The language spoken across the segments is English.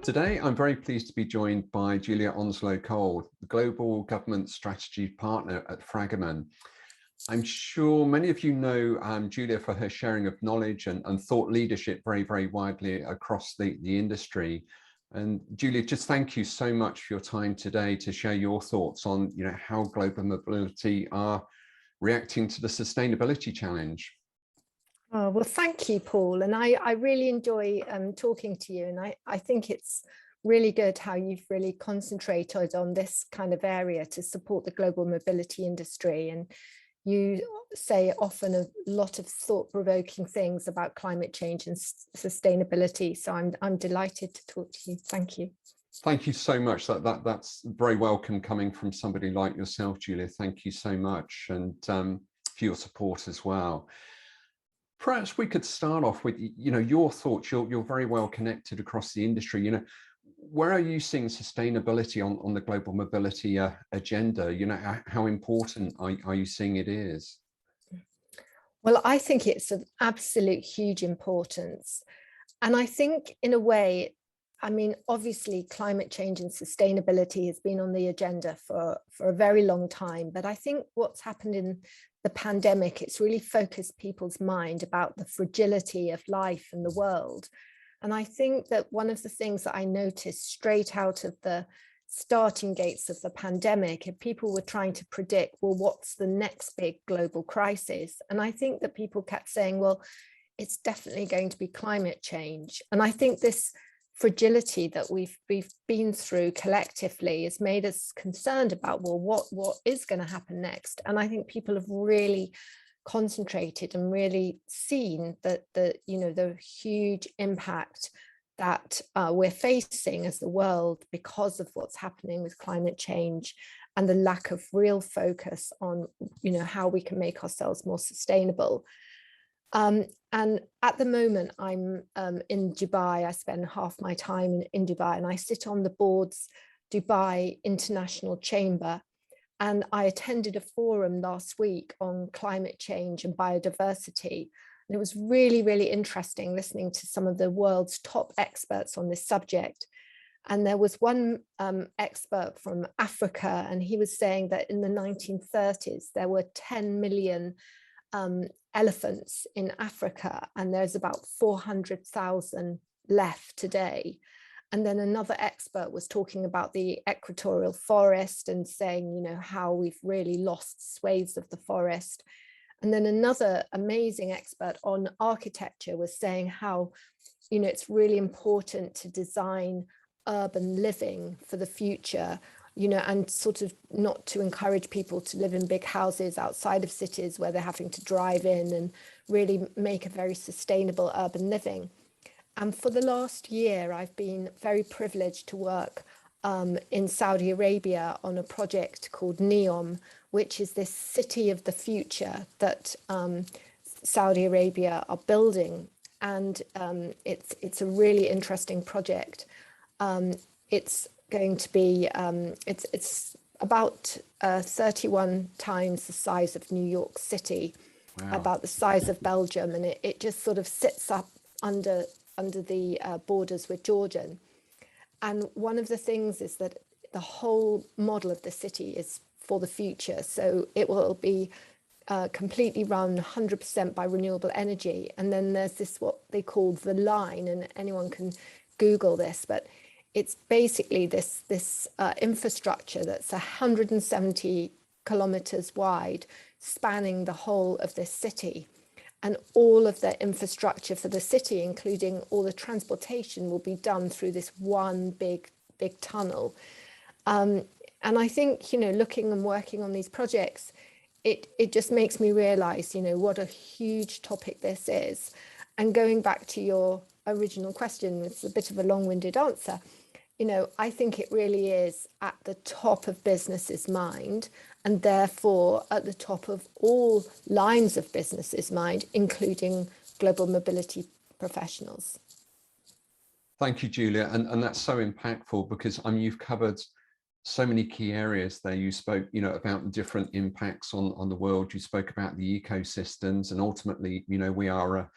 Today, I'm very pleased to be joined by Julia Onslow-Cole, the Global Government Strategy Partner at Fragoman. I'm sure many of you know Julia for her sharing of knowledge and thought leadership very widely across the industry. And Julia, just thank you so much for your time today to share your thoughts on how global mobility are reacting to the sustainability challenge. Oh, well, thank you, Paul. And I really enjoy talking to you. And I think it's really good how you've really concentrated on this kind of area to support the global mobility industry. And you say often a lot of thought-provoking things about climate change and sustainability. So I'm delighted to talk to you. Thank you. Thank you so much. That's very welcome coming from somebody like yourself, Julia. Thank you so much, and for your support as well. Perhaps we could start off with, your thoughts. You're very well connected across the industry. Where are you seeing sustainability on the global mobility agenda? How important are you seeing it is? Well, I think it's of absolute huge importance. And I think in a way, I mean, obviously climate change and sustainability has been on the agenda for a very long time. But I think what's happened in the pandemic, it's really focused people's mind about the fragility of life and the world. And I think that one of the things that I noticed straight out of the starting gates of the pandemic, if people were trying to predict, well, what's the next big global crisis? And I think that people kept saying, well, it's definitely going to be climate change. And I think this fragility that we've been through collectively has made us concerned about, well, what is going to happen next? And I think people have really concentrated and really seen that the huge impact that we're facing as the world because of what's happening with climate change and the lack of real focus on how we can make ourselves more sustainable. And at the moment, I'm in Dubai. I spend half my time in Dubai, and I sit on the board's Dubai International Chamber. And I attended a forum last week on climate change and biodiversity. And it was really interesting listening to some of the world's top experts on this subject. And there was one expert from Africa, and he was saying that in the 1930s, there were 10 million elephants in Africa, and there's about 400,000 left today. And then another expert was talking about the equatorial forest and saying, how we've really lost swathes of the forest. And then another amazing expert on architecture was saying how, it's really important to design urban living for the future, and sort of not to encourage people to live in big houses outside of cities where they're having to drive in, and really make a very sustainable urban living. And for the last year, I've been very privileged to work in Saudi Arabia on a project called NEOM, which is this city of the future that Saudi Arabia are building. And it's a really interesting project. It's going to be, it's about 31 times the size of New York City, wow, about the size of Belgium, and it just sort of sits up under the borders with Jordan. And one of the things is that the whole model of the city is for the future. So it will be completely run 100% by renewable energy. And then there's this, what they call the line, and anyone can Google this, but it's basically this infrastructure that's 170 kilometers wide, spanning the whole of this city. And all of the infrastructure for the city, including all the transportation, will be done through this one big tunnel. And I think, looking and working on these projects, it just makes me realize, what a huge topic this is. And going back to your original question, it's a bit of a long-winded answer. I think it really is at the top of business's mind, and therefore at the top of all lines of business's mind, including global mobility professionals. Thank you, Julia. And that's so impactful, because you've covered so many key areas there. You spoke, about the different impacts on the world. You spoke about the ecosystems, and ultimately, we are,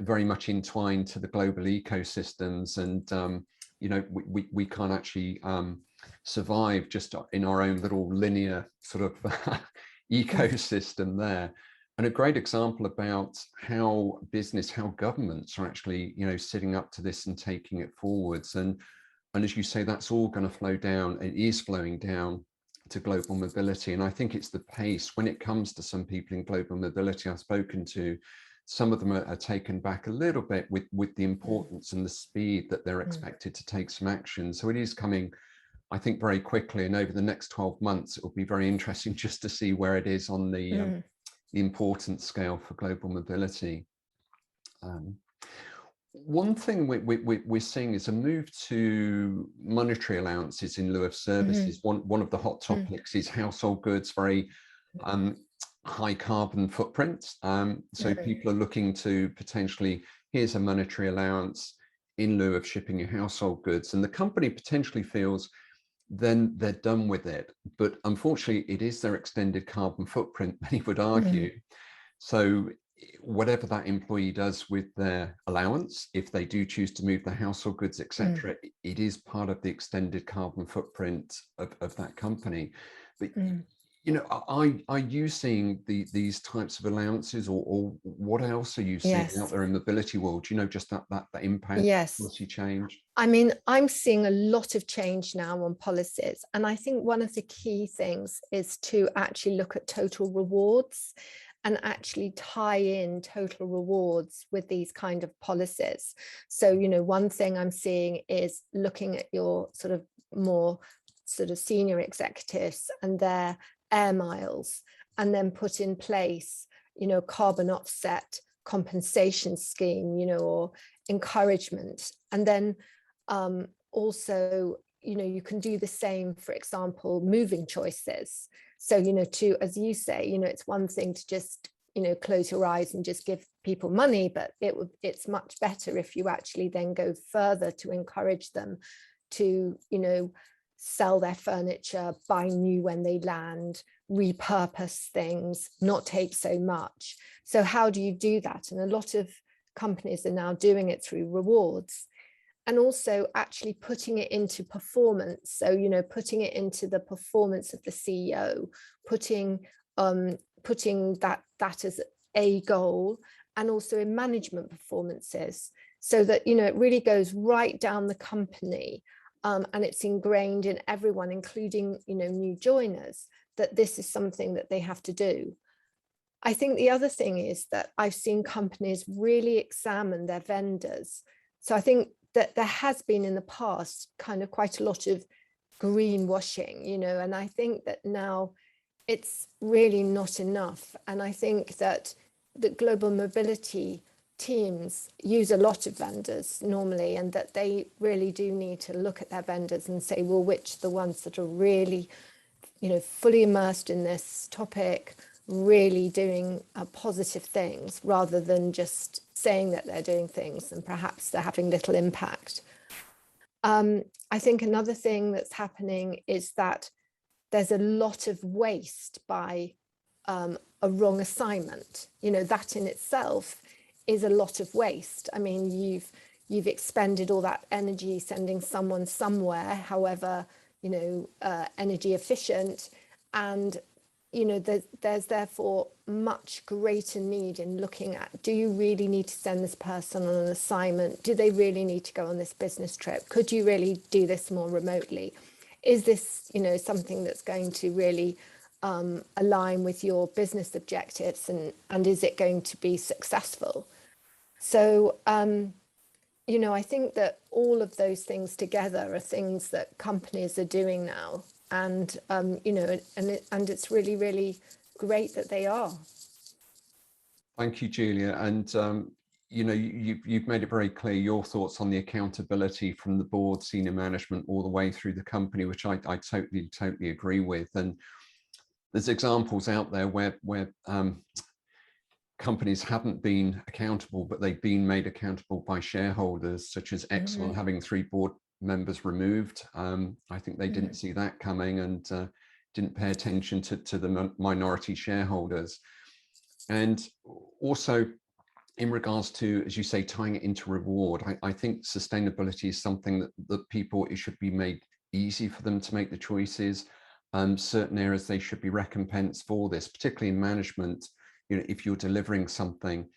very much entwined to the global ecosystems. And you know, we can't actually survive just in our own little linear sort of ecosystem there. And a great example about how business, how governments are actually, you know, sitting up to this and taking it forwards. And as you say, that's all going to flow down. It is flowing down to global mobility. And I think it's the pace when it comes to some people in global mobility I've spoken to. Some of them are taken back a little bit with the importance and the speed that they're expected to take some action. So it is coming, I think, very quickly. And over the next 12 months, it will be very interesting just to see where it is on the importance scale for global mobility. One thing we're seeing is a move to monetary allowances in lieu of services. One of the hot topics is household goods, very high carbon footprints. So people are looking to potentially, here's a monetary allowance in lieu of shipping your household goods. And the company potentially feels then they're done with it. But unfortunately, it is their extended carbon footprint, many would argue. So whatever that employee does with their allowance, if they do choose to move their household goods, etc., it is part of the extended carbon footprint of that company. But you know, are you seeing these types of allowances, or what else are you seeing out there in the mobility world? You know, just that impact, policy change. I mean, I'm seeing a lot of change now on policies, and I think one of the key things is to actually look at total rewards and actually tie in total rewards with these kind of policies. So, you know, one thing I'm seeing is looking at your sort of more sort of senior executives and their air miles, and then put in place, you know, carbon offset compensation scheme, you know, or encouragement. And then also, you know, you can do the same, for example, moving choices. So, you know, to, as you say, you know, it's one thing to just, you know, close your eyes and just give people money, but it's much better if you actually then go further to encourage them to, you know, sell their furniture, buy new when they land, repurpose things, not take so much. So how do you do that? And a lot of companies are now doing it through rewards, and also actually putting it into performance. So, you know, putting it into the performance of the CEO, putting that as a goal, and also in management performances, so that, you know, it really goes right down the company. And it's ingrained in everyone, including, you know, new joiners, that this is something that they have to do. I think the other thing is that I've seen companies really examine their vendors. So I think that there has been in the past kind of quite a lot of greenwashing, you know, and I think that now it's really not enough. And I think that the global mobility teams use a lot of vendors normally, and that they really do need to look at their vendors and say, well, which are the ones that are really, you know, fully immersed in this topic, really doing positive things, rather than just saying that they're doing things and perhaps they're having little impact. I think another thing that's happening is that there's a lot of waste by a wrong assignment. You know, that in itself is a lot of waste. I mean, you've expended all that energy sending someone somewhere, however, you know, energy efficient, and, you know, there's therefore much greater need in looking at, do you really need to send this person on an assignment? Do they really need to go on this business trip? Could you really do this more remotely? Is this, you know, something that's going to really align with your business objectives, and is it going to be successful? So, you know, I think that all of those things together are things that companies are doing now, and you know, and it's really, really great that they are. Thank you, Julia. And you know, you've made it very clear your thoughts on the accountability from the board, senior management, all the way through the company, which I totally agree with. And there's examples out there where companies haven't been accountable, but they've been made accountable by shareholders, such as Exxon having 3 board members removed. I think they didn't see that coming, and didn't pay attention to the minority shareholders. And also, in regards to, as you say, tying it into reward, I think sustainability is something that people, it should be made easy for them to make the choices. Certain areas they should be recompensed for this, particularly in management. If you're delivering something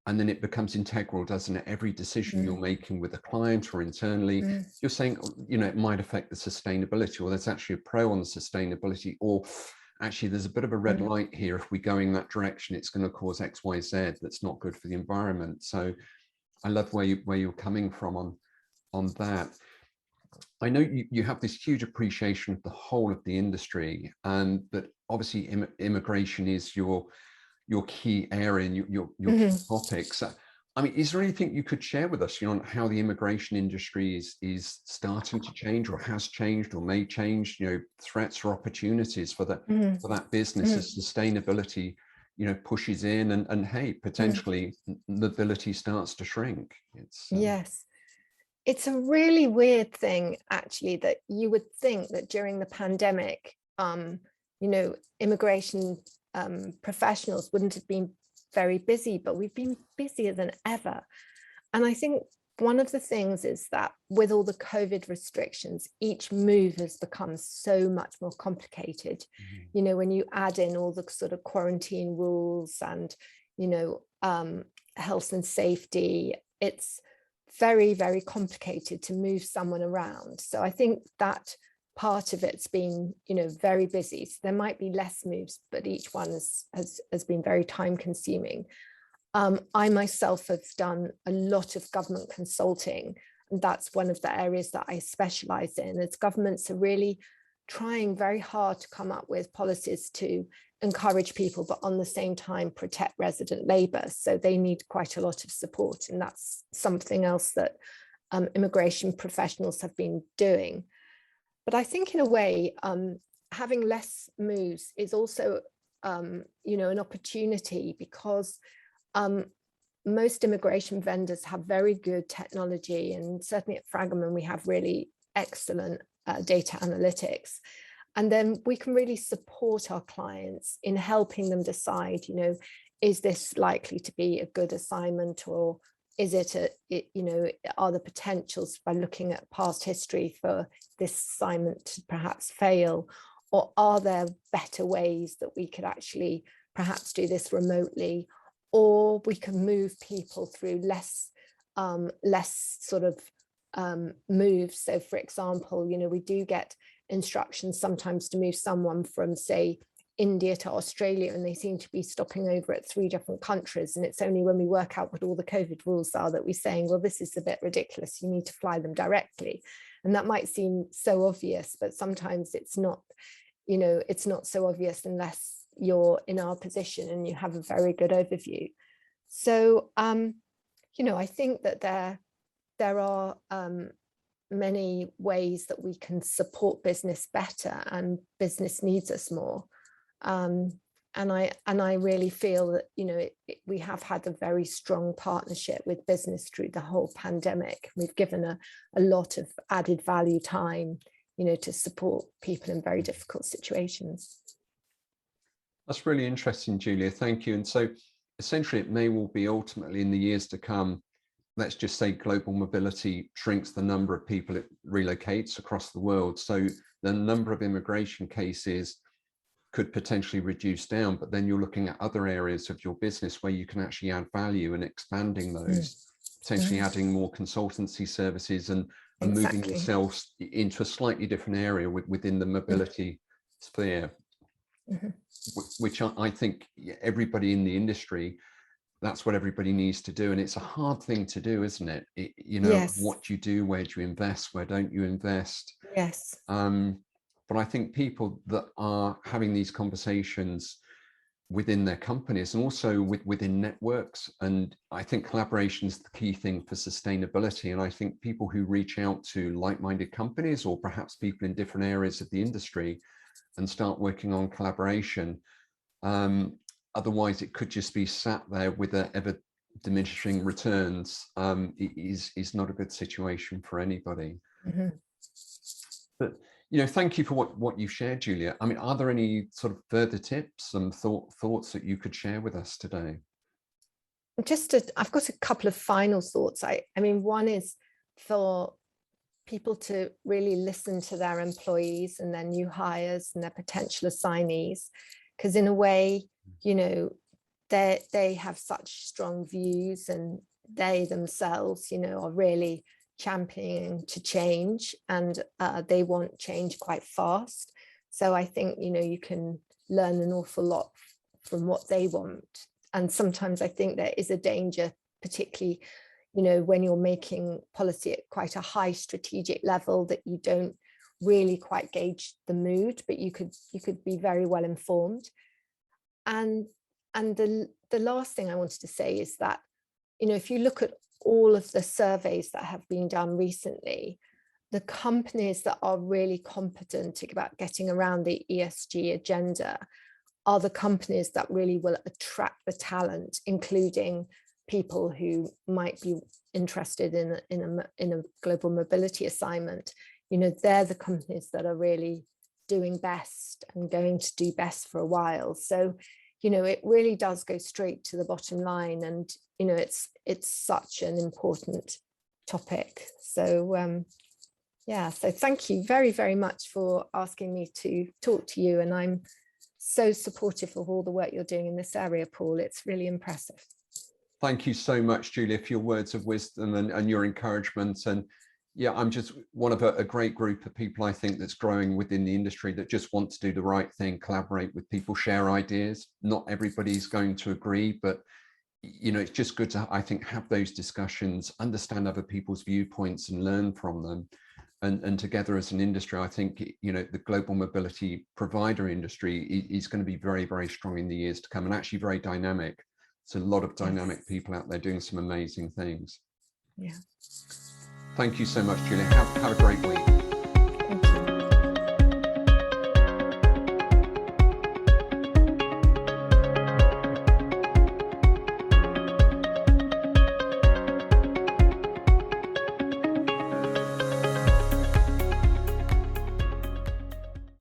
and then it becomes integral, doesn't it? Every decision you're making with a client or internally, you're saying, it might affect the sustainability, or there's actually a pro on the sustainability, or actually there's a bit of a red light here. If we're going that direction, it's going to cause X, Y, Z. That's not good for the environment. So I love where you're coming from on that. I know you have this huge appreciation of the whole of the industry, and that obviously immigration is your key area and your key topics. I mean, is there anything you could share with us, on how the immigration industry is starting to change, or has changed, or may change, threats or opportunities for that business as sustainability, pushes in, and hey, potentially mobility starts to shrink? Yes. It's a really weird thing, actually, that you would think that during the pandemic, immigration professionals wouldn't have been very busy, but we've been busier than ever. And I think one of the things is that with all the COVID restrictions, each move has become so much more complicated. When you add in all the sort of quarantine rules and, health and safety, it's very, very complicated to move someone around. So I think that part of it's been, very busy. So there might be less moves, but each one has been very time consuming. I myself have done a lot of government consulting, and that's one of the areas that I specialize in. As governments are really trying very hard to come up with policies to encourage people, but on the same time protect resident labour. So they need quite a lot of support, and that's something else that immigration professionals have been doing. But I think in a way, having less moves is also, an opportunity, because most immigration vendors have very good technology, and certainly at Fragoman we have really excellent data analytics. And then we can really support our clients in helping them decide, is this likely to be a good assignment, or is are the potentials by looking at past history for this assignment to perhaps fail, or are there better ways that we could actually perhaps do this remotely, or we can move people through less sort of moves. So for example, we do get instructions sometimes to move someone from, say, India to Australia, and they seem to be stopping over at 3 different countries. And it's only when we work out what all the COVID rules are that we're saying, well, this is a bit ridiculous, you need to fly them directly. And that might seem so obvious, but sometimes it's not, it's not so obvious unless you're in our position and you have a very good overview. So, I think that there are many ways that we can support business better, and business needs us more. And I really feel that, we have had a very strong partnership with business through the whole pandemic. We've given a lot of added value time, to support people in very difficult situations. That's really interesting, Julia. Thank you. And so essentially it may well be ultimately in the years to come, let's just say global mobility shrinks the number of people it relocates across the world. So the number of immigration cases could potentially reduce down, but then you're looking at other areas of your business where you can actually add value and expanding those, potentially adding more consultancy services and moving yourselves into a slightly different area within the mobility sphere, which I think everybody in the industry, that's what everybody needs to do. And it's a hard thing to do, isn't it? Yes. What do you do? Where do you invest? Where don't you invest? Yes. But I think people that are having these conversations within their companies and also within networks, and I think collaboration is the key thing for sustainability. And I think people who reach out to like-minded companies, or perhaps people in different areas of the industry, and start working on collaboration, otherwise it could just be sat there with ever diminishing returns, is not a good situation for anybody. But thank you for what you've shared, Julia. I mean, are there any sort of further tips and thoughts that you could share with us today? I've got a couple of final thoughts. I mean, one is for people to really listen to their employees and their new hires and their potential assignees, because in a way, you know, they have such strong views, and they themselves, you know, are really championing to change, and they want change quite fast. So I think, you know, you can learn an awful lot from what they want. And sometimes I think there is a danger, particularly, you know, when you're making policy at quite a high strategic level, that you don't really quite gauge the mood, but you could be very well informed. And the last thing I wanted to say is that, you know, if you look at all of the surveys that have been done recently, the companies that are really competent about getting around the ESG agenda are the companies that really will attract the talent, including people who might be interested in a global mobility assignment. You know, they're the companies that are really doing best and going to do best for a while. So, you know, it really does go straight to the bottom line, and, you know, it's such an important topic. So yeah, so thank you very, very much for asking me to talk to you, and I'm so supportive of all the work you're doing in this area, Paul. It's really impressive. Thank you so much, Julia, for your words of wisdom and your encouragement. And yeah, I'm just one of a great group of people, I think, that's growing within the industry that just want to do the right thing, collaborate with people, share ideas. Not everybody's going to agree, but, you know, it's just good to, I think, have those discussions, understand other people's viewpoints and learn from them. And together as an industry, I think, you know, the global mobility provider industry is going to be very, very strong in the years to come, and actually very dynamic. So a lot of dynamic people out there doing some amazing things. Yeah. Thank you so much, Julia. Have a great week.